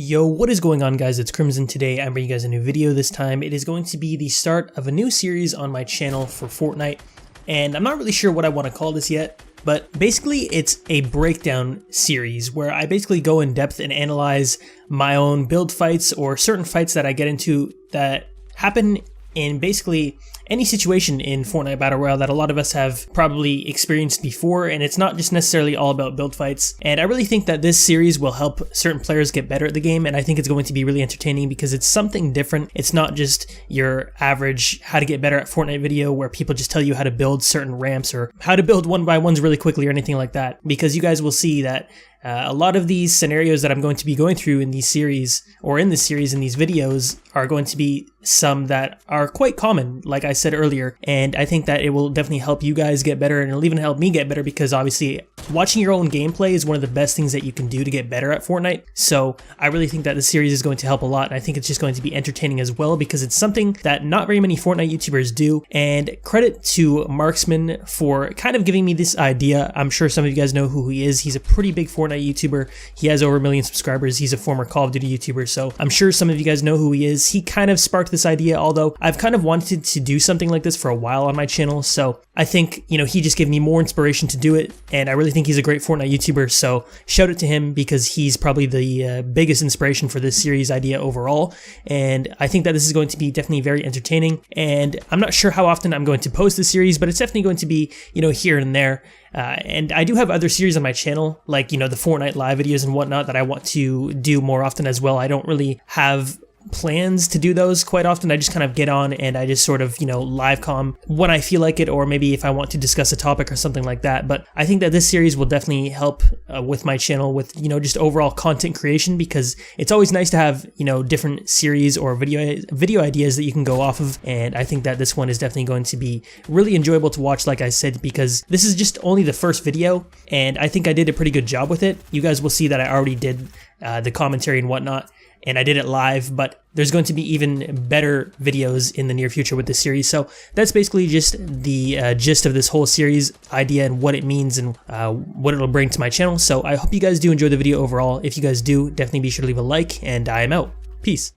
Yo, what is going on, guys? It's Crimson. Today I'm bringing you guys a new video. This time it is going to be the start of a new series on my channel for Fortnite, and I'm not really sure what I want to call this yet, but basically it's a breakdown series where I basically go in depth and analyze my own build fights or certain fights that I get into that happen in basically any situation in Fortnite Battle Royale that a lot of us have probably experienced before, and it's not just necessarily all about build fights. And I really think that this series will help certain players get better at the game, and I think it's going to be really entertaining because it's something different. It's not just your average how to get better at Fortnite video where people just tell you how to build certain ramps or how to build 1x1s really quickly or anything like that, because you guys will see that a lot of these scenarios that I'm going to be going through in these series, or in this series, in these videos, are going to be some that are quite common, like I said earlier, and I think that it will definitely help you guys get better, and it'll even help me get better because obviously watching your own gameplay is one of the best things that you can do to get better at Fortnite. So I really think that this series is going to help a lot, and I think it's just going to be entertaining as well because it's something that not very many Fortnite YouTubers do, and credit to Marksman for kind of giving me this idea. I'm sure some of you guys know who he is. He's a pretty big Fortnite YouTuber. He has over 1 million subscribers. He's a former Call of Duty YouTuber, so I'm sure some of you guys know who he is. He kind of sparked this idea, although I've kind of wanted to do something like this for a while on my channel, so I think, you know, he just gave me more inspiration to do it, and I really think he's a great Fortnite YouTuber, so shout out to him because he's probably the biggest inspiration for this series idea overall, and I think that this is going to be definitely very entertaining, and I'm not sure how often I'm going to post this series, but it's definitely going to be, you know, here and there. And I do have other series on my channel, like, you know, the Fortnite live videos and whatnot that I want to do more often as well. I don't really have plans to do those quite often. I just kind of get on and I just sort of, you know, live comm when I feel like it, or maybe if I want to discuss a topic or something like that. But I think that this series will definitely help with my channel with, you know, just overall content creation, because it's always nice to have, you know, different series or video ideas that you can go off of. And I think that this one is definitely going to be really enjoyable to watch, like I said, because this is just only the first video and I think I did a pretty good job with it. You guys will see that I already did the commentary and whatnot, and I did it live, but there's going to be even better videos in the near future with this series. So that's basically just the gist of this whole series idea and what it means and what it'll bring to my channel. So I hope you guys do enjoy the video overall. If you guys do, definitely be sure to leave a like, and I am out. Peace.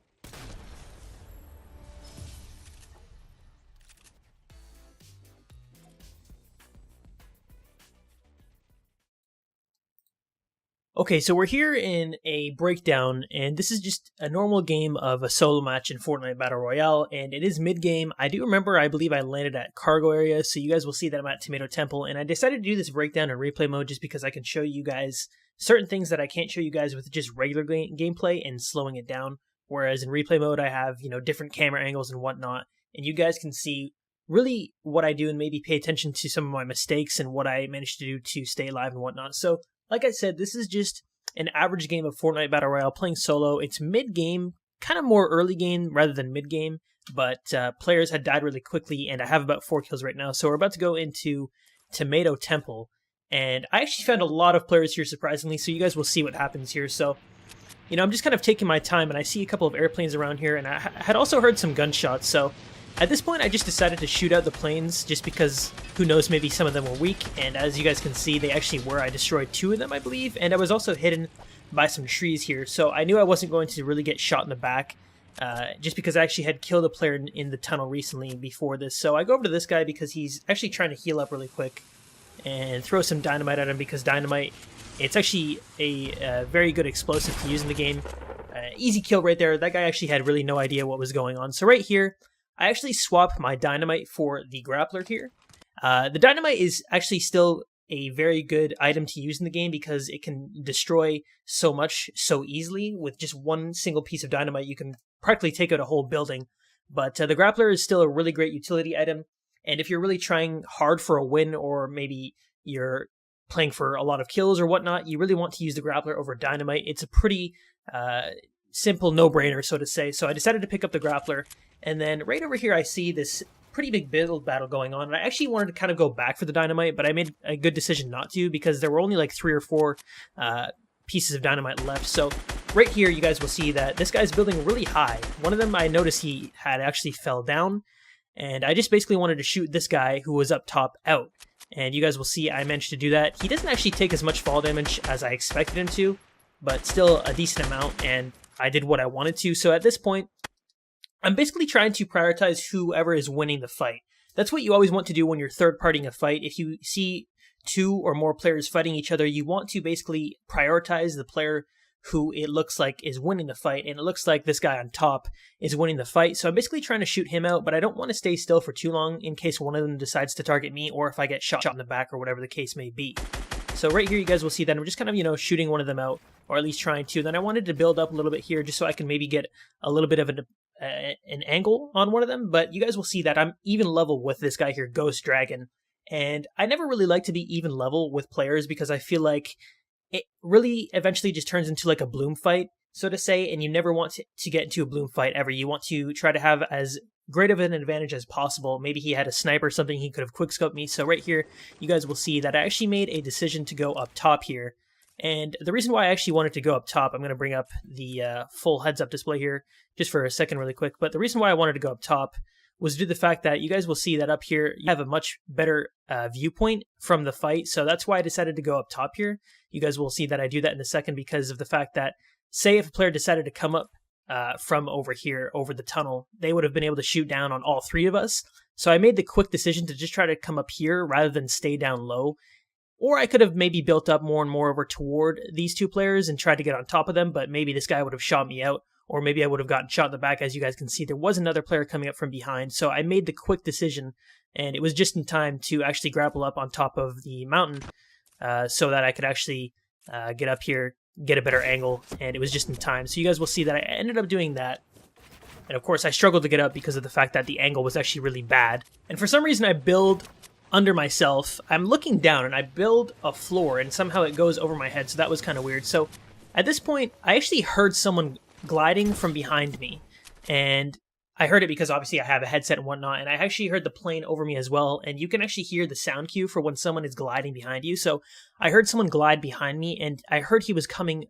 Okay, so we're here in a breakdown, and this is just a normal game of a solo match in Fortnite Battle Royale, and it is mid-game. I do remember, I believe I landed at Cargo Area, so you guys will see that I'm at Tomato Temple, and I decided to do this breakdown in replay mode just because I can show you guys certain things that I can't show you guys with just regular gameplay and slowing it down, whereas in replay mode I have, you know, different camera angles and whatnot, and you guys can see really what I do and maybe pay attention to some of my mistakes and what I managed to do to stay alive and whatnot. So like I said, this is just an average game of Fortnite Battle Royale playing solo. It's mid-game, kind of more early game rather than mid-game, but players had died really quickly, and I have about 4 kills right now. So we're about to go into Tomato Temple, and I actually found a lot of players here, surprisingly, so you guys will see what happens here. So, you know, I'm just kind of taking my time, and I see a couple of airplanes around here, and I had also heard some gunshots, so at this point, I just decided to shoot out the planes just because, who knows, maybe some of them were weak, and as you guys can see, they actually were. I destroyed 2 of them, I believe, and I was also hidden by some trees here, so I knew I wasn't going to really get shot in the back, just because I actually had killed a player in the tunnel recently before this. So I go over to this guy because he's actually trying to heal up really quick, and throw some dynamite at him, because dynamite, it's actually a very good explosive to use in the game. Easy kill right there. That guy actually had really no idea what was going on. So right here, I actually swapped my dynamite for the grappler here. The dynamite is actually still a very good item to use in the game because it can destroy so much so easily. With just one single piece of dynamite, you can practically take out a whole building. But the grappler is still a really great utility item. And if you're really trying hard for a win, or maybe you're playing for a lot of kills or whatnot, you really want to use the grappler over dynamite. It's a pretty simple no-brainer, so to say. So I decided to pick up the grappler, and then right over here I see this pretty big build battle going on, and I actually wanted to kind of go back for the dynamite, but I made a good decision not to because there were only like 3 or 4 pieces of dynamite left. So right here you guys will see that this guy's building really high. One of them I noticed he had actually fell down, and I just basically wanted to shoot this guy who was up top out, and you guys will see I managed to do that. He doesn't actually take as much fall damage as I expected him to, but still a decent amount, and I did what I wanted to. So at this point, I'm basically trying to prioritize whoever is winning the fight. That's what you always want to do when you're third-partying a fight. If you see two or more players fighting each other, you want to basically prioritize the player who it looks like is winning the fight, and it looks like this guy on top is winning the fight. So I'm basically trying to shoot him out, but I don't want to stay still for too long in case one of them decides to target me, or if I get shot in the back or whatever the case may be. So right here you guys will see that I'm just kind of, shooting one of them out, or at least trying to. Then I wanted to build up a little bit here just so I can maybe get a little bit of an angle on one of them, but you guys will see that I'm even level with this guy here, Ghost Dragon. And I never really like to be even level with players because I feel like it really eventually just turns into like a bloom fight, so to say, and you never want to get into a bloom fight ever. You want to try to have as great of an advantage as possible. Maybe he had a sniper or something, he could have quickscoped me. So right here, you guys will see that I actually made a decision to go up top here. And the reason why I actually wanted to go up top, I'm going to bring up the full heads-up display here just for a second really quick, but the reason why I wanted to go up top was due to the fact that you guys will see that up here, you have a much better viewpoint from the fight, so that's why I decided to go up top here. You guys will see that I do that in a second because of the fact that, say if a player decided to come up from over here, over the tunnel, they would have been able to shoot down on all three of us. So I made the quick decision to just try to come up here rather than stay down low. Or I could have maybe built up more and more over toward these two players and tried to get on top of them, but maybe this guy would have shot me out, or maybe I would have gotten shot in the back. As you guys can see, there was another player coming up from behind, so I made the quick decision, and it was just in time to actually grapple up on top of the mountain so that I could actually get up here, get a better angle, and it was just in time. So you guys will see that I ended up doing that. And of course, I struggled to get up because of the fact that the angle was actually really bad. And for some reason, I build under myself. I'm looking down and I build a floor and somehow it goes over my head, so that was kind of weird. So at this point, I actually heard someone gliding from behind me, and I heard it because obviously I have a headset and whatnot, and I actually heard the plane over me as well, and you can actually hear the sound cue for when someone is gliding behind you. So I heard someone glide behind me, and I heard he was coming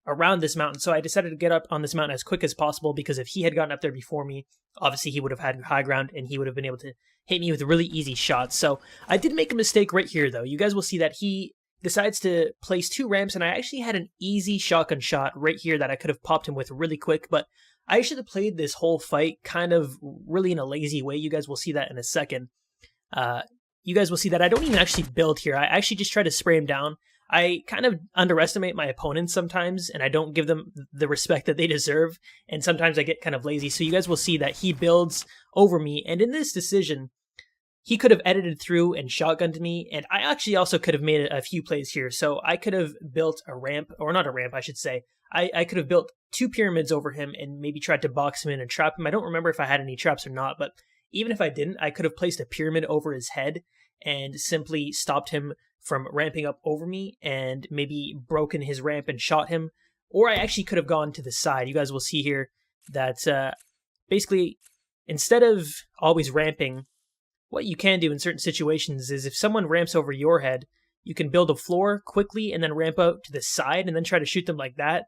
around this mountain, so I decided to get up on this mountain as quick as possible, because if he had gotten up there before me, obviously he would have had high ground and he would have been able to hit me with really easy shots. So I did make a mistake right here though. You guys will see that he decides to place two ramps, and I actually had an easy shotgun shot right here that I could have popped him with really quick, but I should have played this whole fight kind of really in a lazy way. You guys will see that in a second. You guys will see that I don't even actually build here. I actually just try to spray him down. I kind of underestimate my opponents sometimes, and I don't give them the respect that they deserve, and sometimes I get kind of lazy. So you guys will see that he builds over me, and in this decision, he could have edited through and shotgunned me, and I actually also could have made a few plays here. So I could have built a ramp, or not a ramp, I should say. I could have built two pyramids over him and maybe tried to box him in and trap him. I don't remember if I had any traps or not, but even if I didn't, I could have placed a pyramid over his head and simply stopped him from ramping up over me and maybe broken his ramp and shot him. Or I actually could have gone to the side. You guys will see here that basically, instead of always ramping, what you can do in certain situations is if someone ramps over your head, you can build a floor quickly and then ramp out to the side and then try to shoot them like that.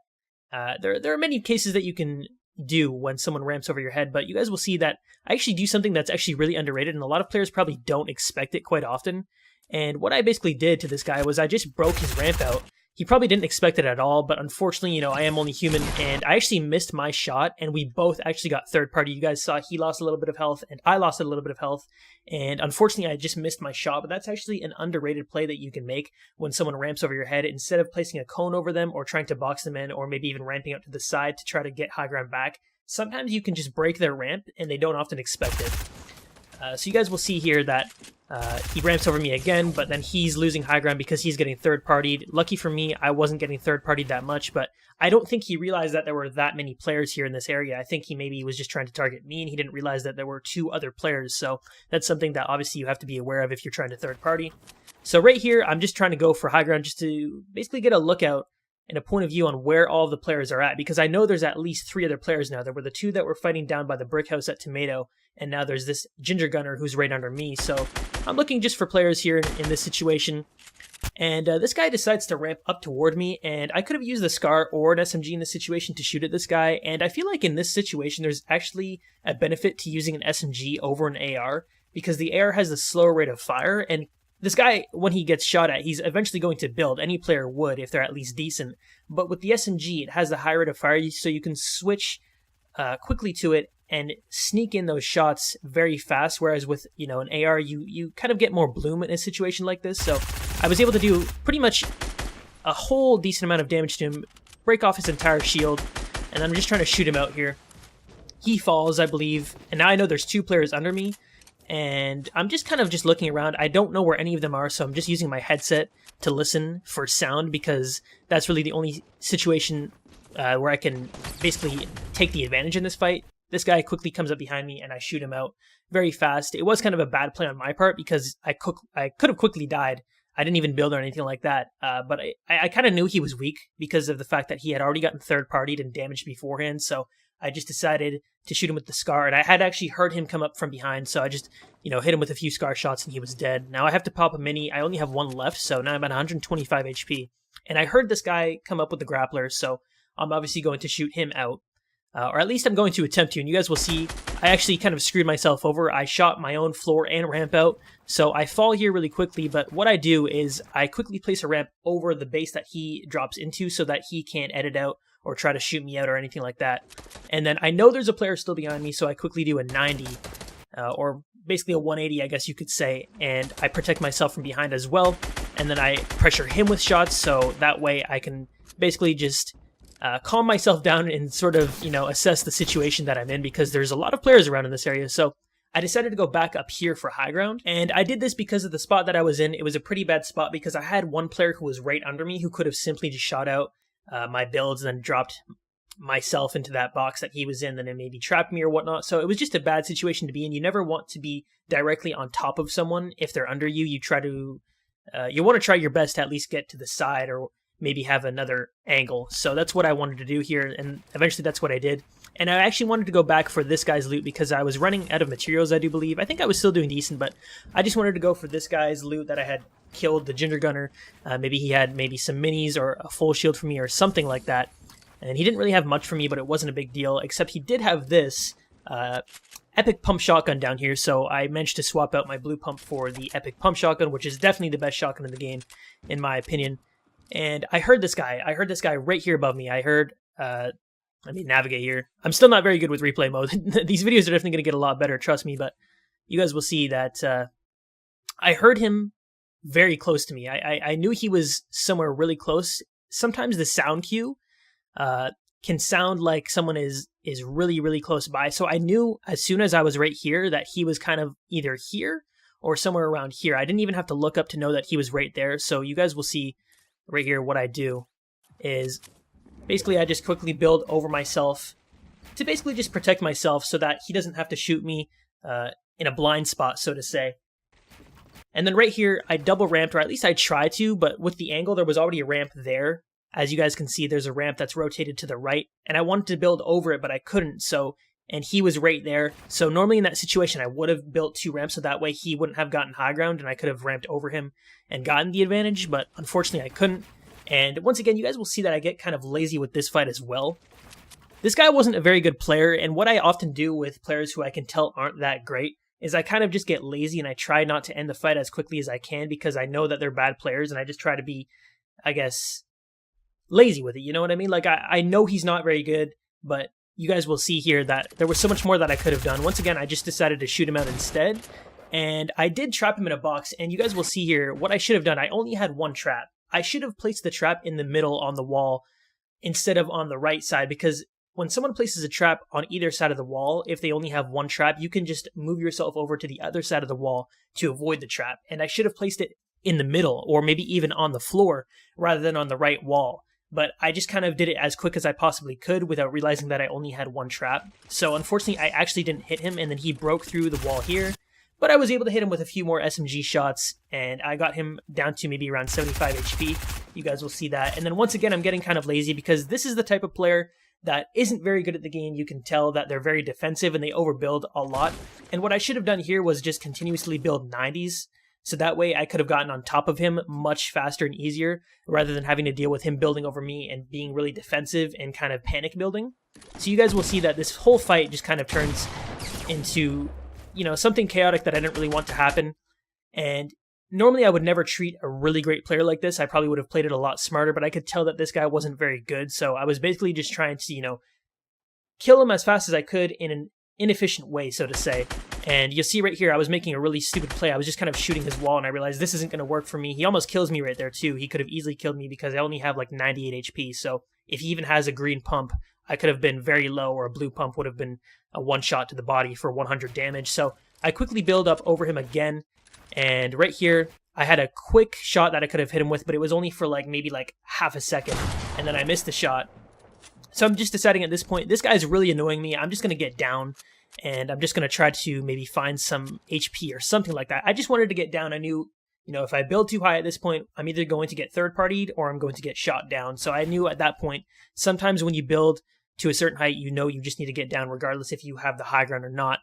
There are many cases that you can do when someone ramps over your head, but you guys will see that I actually do something that's actually really underrated, and a lot of players probably don't expect it quite often. And what I basically did to this guy was I just broke his ramp out. He probably didn't expect it at all, but unfortunately, I am only human, and I actually missed my shot, and we both actually got third party. You guys saw he lost a little bit of health, and I lost a little bit of health, and unfortunately, I just missed my shot, but that's actually an underrated play that you can make when someone ramps over your head. Instead of placing a cone over them, or trying to box them in, or maybe even ramping out to the side to try to get high ground back, sometimes you can just break their ramp, and they don't often expect it. So you guys will see here that he ramps over me again, but then he's losing high ground because he's getting third-partied. Lucky for me, I wasn't getting third-partied that much, but I don't think he realized that there were that many players here in this area. I think he maybe was just trying to target me, and he didn't realize that there were two other players, so that's something that obviously you have to be aware of if you're trying to third-party. So right here, I'm just trying to go for high ground just to basically get a lookout and a point of view on where all the players are at, because I know there's at least 3 other players now. There were the 2 that were fighting down by the brick house at Tomato, and now there's this Ginger Gunner who's right under me. So I'm looking just for players here in this situation, and this guy decides to ramp up toward me, and I could have used the SCAR or an SMG in this situation to shoot at this guy, and I feel like in this situation there's actually a benefit to using an SMG over an AR, because the AR has a slower rate of fire, and This guy, when he gets shot at, he's eventually going to build. Any player would if they're at least decent. But with the SMG, it has the high rate of fire, so you can switch quickly to it and sneak in those shots very fast. Whereas with an AR, you kind of get more bloom in a situation like this. So I was able to do pretty much a whole decent amount of damage to him, break off his entire shield, and I'm just trying to shoot him out here. He falls, I believe, and now I know there's 2 players under me. And I'm just kind of looking around. I don't know where any of them are, so I'm just using my headset to listen for sound because that's really the only situation where I can basically take the advantage in this fight. This guy quickly comes up behind me and I shoot him out very fast. It was kind of a bad play on my part because I could have quickly died. I didn't even build or anything like that, but I kind of knew he was weak because of the fact that he had already gotten third-partied and damaged beforehand, so I just decided to shoot him with the Scar, and I had actually heard him come up from behind, so I just, hit him with a few Scar shots and he was dead. Now I have to pop a mini. I only have 1 left, so now I'm at 125 HP. And I heard this guy come up with the grappler, so I'm obviously going to shoot him out. Or at least I'm going to attempt to, and you guys will see I actually kind of screwed myself over. I shot my own floor and ramp out, so I fall here really quickly, but what I do is I quickly place a ramp over the base that he drops into so that he can't edit out or try to shoot me out or anything like that. And then I know there's a player still behind me, so I quickly do a 90, or basically a 180, I guess you could say, and I protect myself from behind as well, and then I pressure him with shots, so that way I can basically just calm myself down and sort of, assess the situation that I'm in, because there's a lot of players around in this area. So I decided to go back up here for high ground, and I did this because of the spot that I was in. It was a pretty bad spot because I had one player who was right under me who could have simply just shot out my builds and then dropped myself into that box that he was in, and then maybe trapped me or whatnot. So it was just a bad situation to be in. You never want to be directly on top of someone if they're under you. You want to try your best to at least get to the side or maybe have another angle. So that's what I wanted to do here, and eventually that's what I did. And I actually wanted to go back for this guy's loot because I was running out of materials, I do believe. I think I was still doing decent, but I just wanted to go for this guy's loot that I had killed, the Ginger Gunner. Maybe he had some minis or a full shield for me or something like that. And he didn't really have much for me, but it wasn't a big deal, except he did have this epic pump shotgun down here, so I managed to swap out my blue pump for the epic pump shotgun, which is definitely the best shotgun in the game, in my opinion. And I heard this guy right here above me. I heard, let me navigate here. I'm still not very good with replay mode. These videos are definitely going to get a lot better, trust me, but you guys will see that I heard him very close to me. I knew he was somewhere really close. Sometimes the sound cue can sound like someone is really, really close by. So I knew as soon as I was right here that he was kind of either here or somewhere around here. I didn't even have to look up to know that he was right there. So you guys will see right here what I do is basically I just quickly build over myself to basically just protect myself so that he doesn't have to shoot me in a blind spot, so to say. And then right here, I double ramped, or at least I tried to, but with the angle, there was already a ramp there. As you guys can see, there's a ramp that's rotated to the right, and I wanted to build over it, but I couldn't, and he was right there. So normally in that situation, I would have built 2 ramps, so that way he wouldn't have gotten high ground, and I could have ramped over him and gotten the advantage, but unfortunately I couldn't. And once again, you guys will see that I get kind of lazy with this fight as well. This guy wasn't a very good player, and what I often do with players who I can tell aren't that great is I kind of just get lazy and I try not to end the fight as quickly as I can because I know that they're bad players, and I just try to be, I guess, lazy with it, you know what I mean? Like, I know he's not very good, but you guys will see here that there was so much more that I could have done. Once again, I just decided to shoot him out instead, and I did trap him in a box, and you guys will see here what I should have done. I only had 1 trap. I should have placed the trap in the middle on the wall instead of on the right side, because when someone places a trap on either side of the wall, if they only have 1 trap, you can just move yourself over to the other side of the wall to avoid the trap. And I should have placed it in the middle, or maybe even on the floor, rather than on the right wall. But I just kind of did it as quick as I possibly could without realizing that I only had 1 trap. So unfortunately, I actually didn't hit him, and then he broke through the wall here. But I was able to hit him with a few more SMG shots, and I got him down to maybe around 75 HP. You guys will see that. And then once again, I'm getting kind of lazy because this is the type of player that isn't very good at the game. You can tell that they're very defensive and they overbuild a lot. And what I should have done here was just continuously build 90s. So that way I could have gotten on top of him much faster and easier rather than having to deal with him building over me and being really defensive and kind of panic building. So you guys will see that this whole fight just kind of turns into, something chaotic that I didn't really want to happen. And normally I would never treat a really great player like this. I probably would have played it a lot smarter, but I could tell that this guy wasn't very good. So I was basically just trying to, kill him as fast as I could in an inefficient way, so to say. And you'll see right here, I was making a really stupid play. I was just kind of shooting his wall, and I realized this isn't going to work for me. He almost kills me right there, too. He could have easily killed me because I only have like 98 HP. So if he even has a green pump, I could have been very low, or a blue pump would have been a one-shot to the body for 100 damage. So I quickly build up over him again. And right here, I had a quick shot that I could have hit him with, but it was only for maybe half a second. And then I missed the shot. So I'm just deciding at this point, this guy's really annoying me. I'm just going to get down, and I'm just going to try to maybe find some HP or something like that. I just wanted to get down. I knew, if I build too high at this point, I'm either going to get third-partied or I'm going to get shot down. So I knew at that point, sometimes when you build to a certain height, you just need to get down regardless if you have the high ground or not.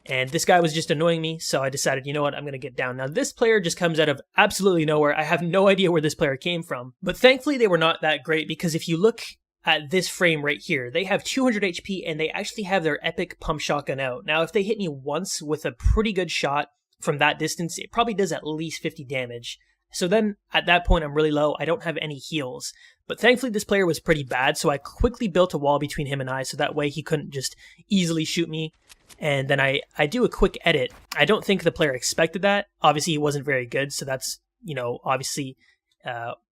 And this guy was just annoying me, so I decided, you know what, I'm going to get down. Now, this player just comes out of absolutely nowhere. I have no idea where this player came from. But thankfully, they were not that great, because if you look at this frame right here, they have 200 HP, and they actually have their epic pump shotgun out. Now, if they hit me once with a pretty good shot from that distance, it probably does at least 50 damage. So then, at that point, I'm really low. I don't have any heals. But thankfully, this player was pretty bad, so I quickly built a wall between him and I, so that way he couldn't just easily shoot me. And then I do a quick edit. I don't think the player expected that. Obviously, he wasn't very good, so that's, obviously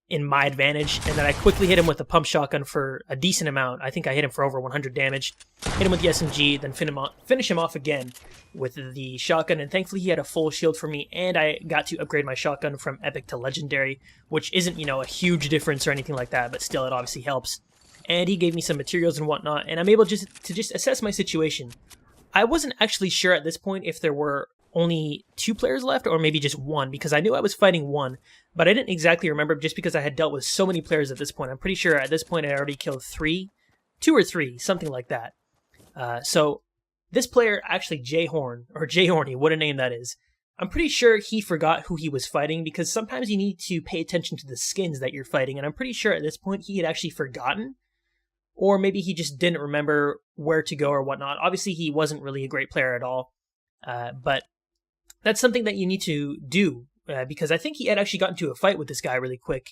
in my advantage. And then I quickly hit him with the pump shotgun for a decent amount. I think I hit him for over 100 damage. Hit him with the SMG, then finish him off again with the shotgun. And thankfully, he had a full shield for me, and I got to upgrade my shotgun from epic to legendary, which isn't, a huge difference or anything like that, but still, it obviously helps. And he gave me some materials and whatnot, and I'm able to just assess my situation. I wasn't actually sure at this point if there were only 2 players left or maybe just 1, because I knew I was fighting 1, but I didn't exactly remember just because I had dealt with so many players at this point. I'm pretty sure at this point I already killed 2 or 3, something like that. So this player, actually J-Horn, or J-Horny, what a name that is, I'm pretty sure he forgot who he was fighting, because sometimes you need to pay attention to the skins that you're fighting, and I'm pretty sure at this point he had actually forgotten. Or maybe he just didn't remember where to go or whatnot. Obviously, he wasn't really a great player at all. But that's something that you need to do. Because I think he had actually gotten into a fight with this guy really quick.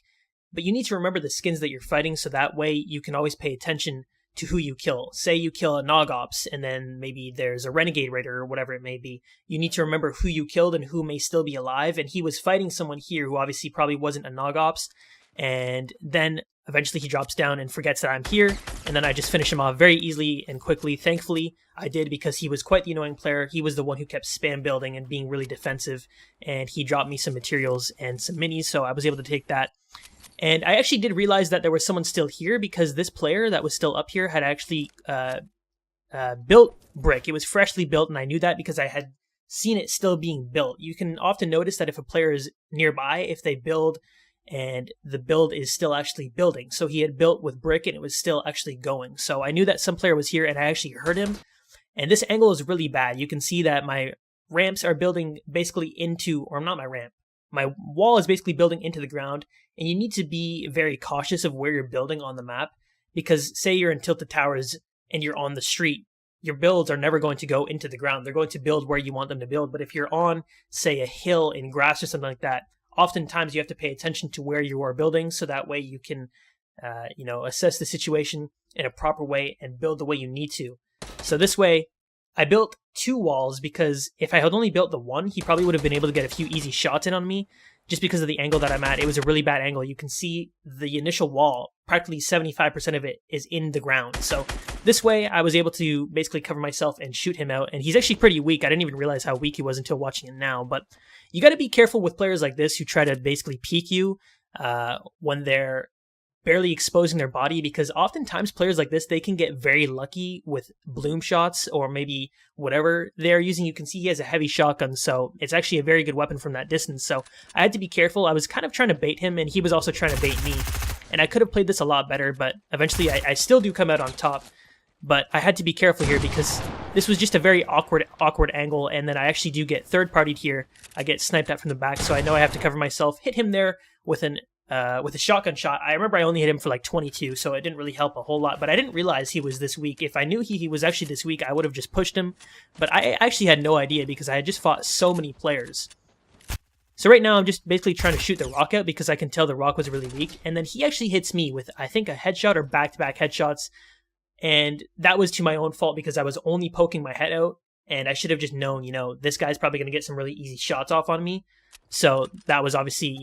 But you need to remember the skins that you're fighting, so that way you can always pay attention to who you kill. Say you kill a Nogops, and then maybe there's a Renegade Raider or whatever it may be. You need to remember who you killed and who may still be alive. And he was fighting someone here who obviously probably wasn't a Nogops. And then eventually he drops down and forgets that I'm here, and then I just finish him off very easily and quickly. Thankfully, I did, because he was quite the annoying player. He was the one who kept spam building and being really defensive, and he dropped me some materials and some minis, so I was able to take that. And I actually did realize that there was someone still here, because this player that was still up here had actually built brick. It was freshly built, and I knew that because I had seen it still being built. You can often notice that if a player is nearby, if they build and the build is still actually building. So he had built with brick and it was still actually going. So I knew that some player was here, and I actually heard him. And this angle is really bad. You can see that my ramps are building basically into, or not my ramp, my wall is basically building into the ground. And you need to be very cautious of where you're building on the map, because say you're in Tilted Towers and you're on the street, your builds are never going to go into the ground. They're going to build where you want them to build. But if you're on, say, a hill in grass or something like that, oftentimes you have to pay attention to where you are building, so that way you can, assess the situation in a proper way and build the way you need to. So this way, I built 2 walls, because if I had only built the one, he probably would have been able to get a few easy shots in on me, just because of the angle that I'm at. It was a really bad angle. You can see the initial wall, practically 75% of it is in the ground. So this way, I was able to basically cover myself and shoot him out. And he's actually pretty weak. I didn't even realize how weak he was until watching it now. But you got to be careful with players like this who try to basically peek you when they're barely exposing their body, because oftentimes players like this, they can get very lucky with bloom shots or maybe whatever they're using. You can see he has a heavy shotgun, so it's actually a very good weapon from that distance. So I had to be careful. I was kind of trying to bait him, and he was also trying to bait me. And I could have played this a lot better, but eventually I still do come out on top. But I had to be careful here, because this was just a very awkward angle, and then I actually do get third-partied here. I get sniped at from the back, so I know I have to cover myself. Hit him there with a shotgun shot. I remember I only hit him for like 22, so it didn't really help a whole lot, but I didn't realize he was this weak. If I knew he was actually this weak, I would have just pushed him, but I actually had no idea, because I had just fought so many players. So right now I'm just basically trying to shoot the rock out because I can tell the rock was really weak. And then he actually hits me with, I think, a headshot or back-to-back headshots. And that was to my own fault because I was only poking my head out. And I should have just known, this guy's probably going to get some really easy shots off on me. So that was obviously,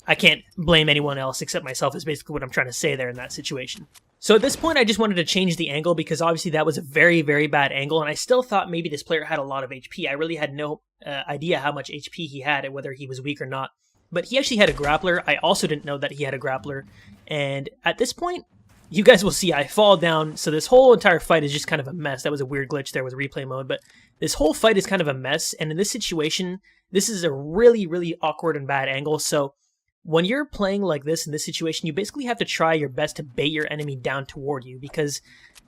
I can't blame anyone else except myself is basically what I'm trying to say there in that situation. So at this point, I just wanted to change the angle because obviously that was a very, very bad angle. And I still thought maybe this player had a lot of HP. I really had no idea how much HP he had and whether he was weak or not. But he actually had a grappler. I also didn't know that he had a grappler. And at this point, you guys will see I fall down. So this whole entire fight is just kind of a mess. That was a weird glitch there with replay mode. But this whole fight is kind of a mess. And in this situation, this is a really, really awkward and bad angle. So when you're playing like this in this situation, you basically have to try your best to bait your enemy down toward you because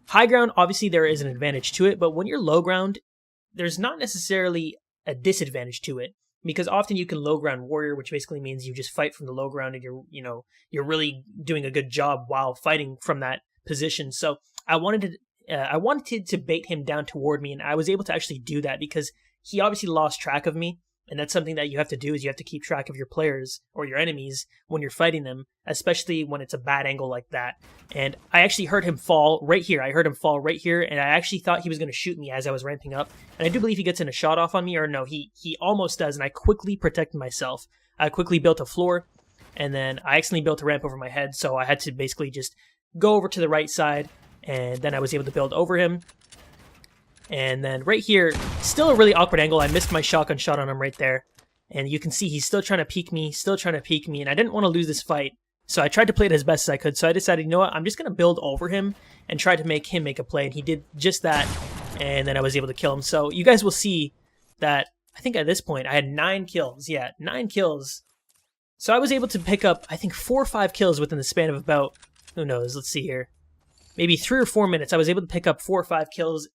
high ground, obviously there is an advantage to it, but when you're low ground, there's not necessarily a disadvantage to it because often you can low ground warrior, which basically means you just fight from the low ground and you're really doing a good job while fighting from that position. So I wanted to bait him down toward me, and I was able to actually do that because he obviously lost track of me. And that's something that you have to do is you have to keep track of your players or your enemies when you're fighting them, especially when it's a bad angle like that. And I actually heard him fall right here. I heard him fall right here, and I actually thought he was going to shoot me as I was ramping up. And I do believe he gets in a shot off on me, or no, he almost does, and I quickly protected myself. I quickly built a floor, and then I accidentally built a ramp over my head, so I had to basically just go over to the right side, and then I was able to build over him. And then right here, still a really awkward angle. I missed my shotgun shot on him right there. And you can see he's still trying to peek me, and I didn't want to lose this fight. So I tried to play it as best as I could. So I decided, you know what, I'm just going to build over him and try to make him make a play. And he did just that, and then I was able to kill him. So you guys will see that I think at this point I had 9 kills. Yeah, 9 kills. So I was able to pick up, I think, 4 or 5 kills within the span of about, who knows, let's see here, maybe 3 or 4 minutes. I was able to pick up 4 or 5 kills.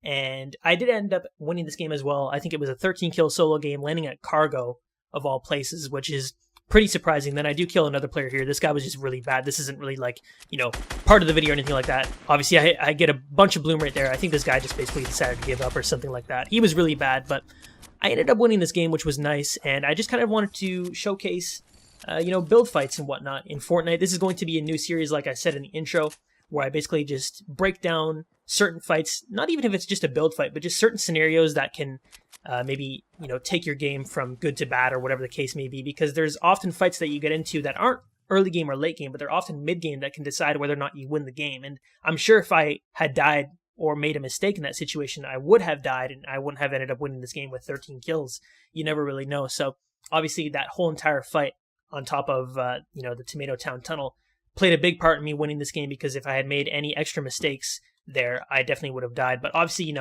And I did end up winning this game as well. I think it was a 13-kill solo game, landing at Cargo, of all places, which is pretty surprising. Then I do kill another player here. This guy was just really bad. This isn't really like, part of the video or anything like that. Obviously, I get a bunch of bloom right there. I think this guy just basically decided to give up or something like that. He was really bad, but I ended up winning this game, which was nice. And I just kind of wanted to showcase, build fights and whatnot in Fortnite. This is going to be a new series, like I said in the intro, where I basically just break down certain fights, not even if it's just a build fight, but just certain scenarios that can maybe, take your game from good to bad or whatever the case may be, because there's often fights that you get into that aren't early game or late game, but they're often mid game that can decide whether or not you win the game. And I'm sure if I had died or made a mistake in that situation, I would have died and I wouldn't have ended up winning this game with 13 kills. You never really know. So obviously that whole entire fight on top of, the Tomato Town Tunnel played a big part in me winning this game, because if I had made any extra mistakes there, I definitely would have died. But obviously,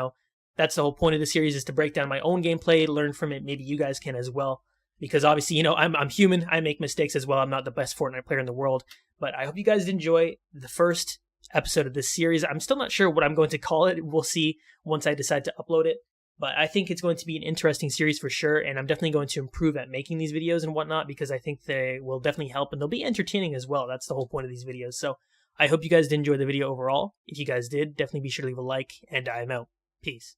that's the whole point of the series, is to break down my own gameplay, learn from it. Maybe you guys can as well, because obviously, I'm human. I make mistakes as well. I'm not the best Fortnite player in the world, but I hope you guys enjoy the first episode of this series. I'm still not sure what I'm going to call it. We'll see once I decide to upload it. But I think it's going to be an interesting series for sure, and I'm definitely going to improve at making these videos and whatnot, because I think they will definitely help, and they'll be entertaining as well. That's the whole point of these videos. So I hope you guys did enjoy the video overall. If you guys did, definitely be sure to leave a like, and I'm out. Peace.